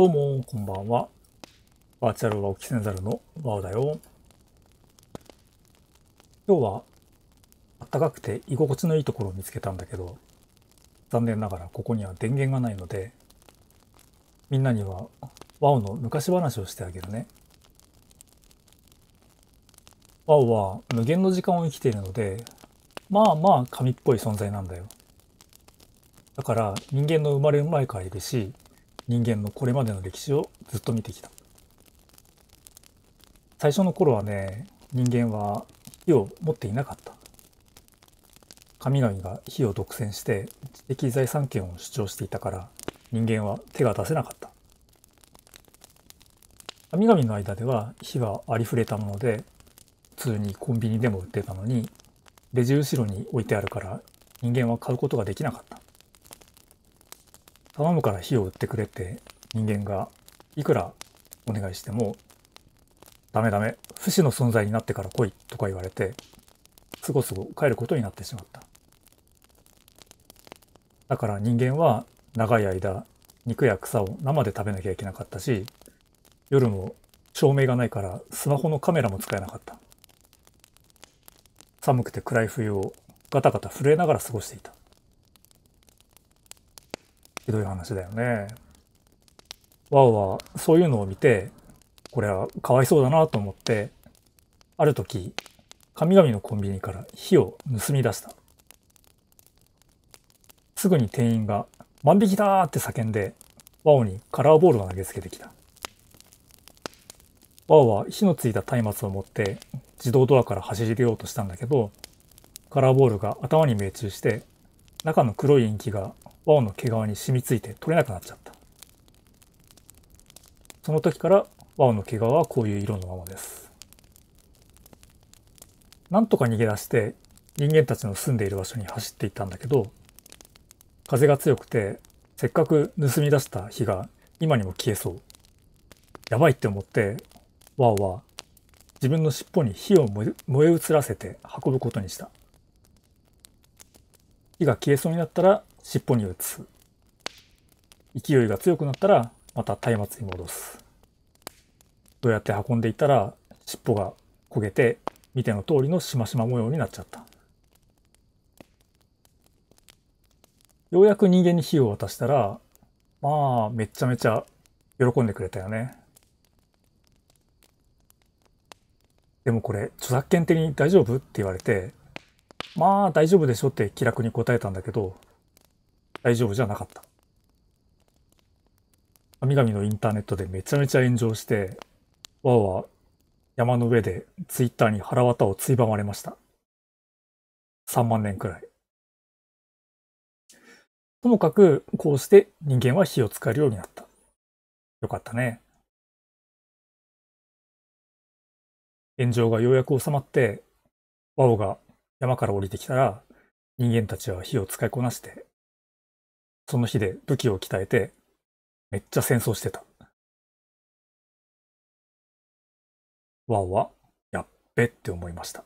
どうも、こんばんは。バーチャルワオキセンザルのワオだよ。今日は暖かくて居心地のいいところを見つけたんだけど、残念ながらここには電源がないので、みんなにはワオの昔話をしてあげるね。ワオは無限の時間を生きているので、まあまあ神っぽい存在なんだよ。だから人間の生まれる前からいるし、人間のこれまでの歴史をずっと見てきた。最初の頃はね、人間は火を持っていなかった。神々が火を独占して知的財産権を主張していたから人間は手が出せなかった。神々の間では火はありふれたもので普通にコンビニでも売ってたのにレジ後ろに置いてあるから人間は買うことができなかった。頼むから火を売ってくれって人間がいくらお願いしてもダメダメ、不死の存在になってから来いとか言われてすごすご帰ることになってしまった。だから人間は長い間肉や草を生で食べなきゃいけなかったし、夜も照明がないからスマホのカメラも使えなかった。寒くて暗い冬をガタガタ震えながら過ごしていた。ひどい話だよね。ワオはそういうのを見て、これはかわいそうだなと思って、ある時、神々のコンビニから火を盗み出した。すぐに店員が万引きだーって叫んで、ワオにカラーボールを投げつけてきた。ワオは火のついた松明を持って自動ドアから走り出ようとしたんだけど、カラーボールが頭に命中して、中の黒いインキがワオの毛皮に染みついて取れなくなっちゃった。その時からワオの毛皮はこういう色のままです。なんとか逃げ出して人間たちの住んでいる場所に走っていったんだけど、風が強くてせっかく盗み出した火が今にも消えそう。やばいって思ってワオは自分の尻尾に火を燃え移らせて運ぶことにした。火が消えそうになったら尻尾に移す。勢いが強くなったらまた松明に戻す。どうやって運んでいったら尻尾が焦げて見ての通りのしましま模様になっちゃった。ようやく人間に火を渡したら、まあめちゃめちゃ喜んでくれたよね。でもこれ著作権的に大丈夫って言われて、まあ大丈夫でしょって気楽に答えたんだけど、大丈夫じゃなかった。神々のインターネットでめちゃめちゃ炎上して、ワオは山の上でツイッターに腹渡をついばまれました。3万年くらい。ともかく、こうして人間は火を使えるようになった。よかったね。炎上がようやく収まって、ワオが山から降りてきたら、人間たちは火を使いこなして、その火で武器を鍛えて、めっちゃ戦争してた。ワオは、やっべって思いました。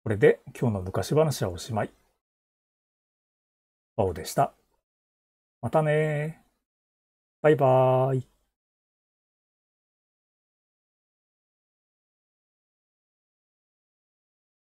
これで今日の昔話はおしまい。ワオでした。またねー。バイバーイ。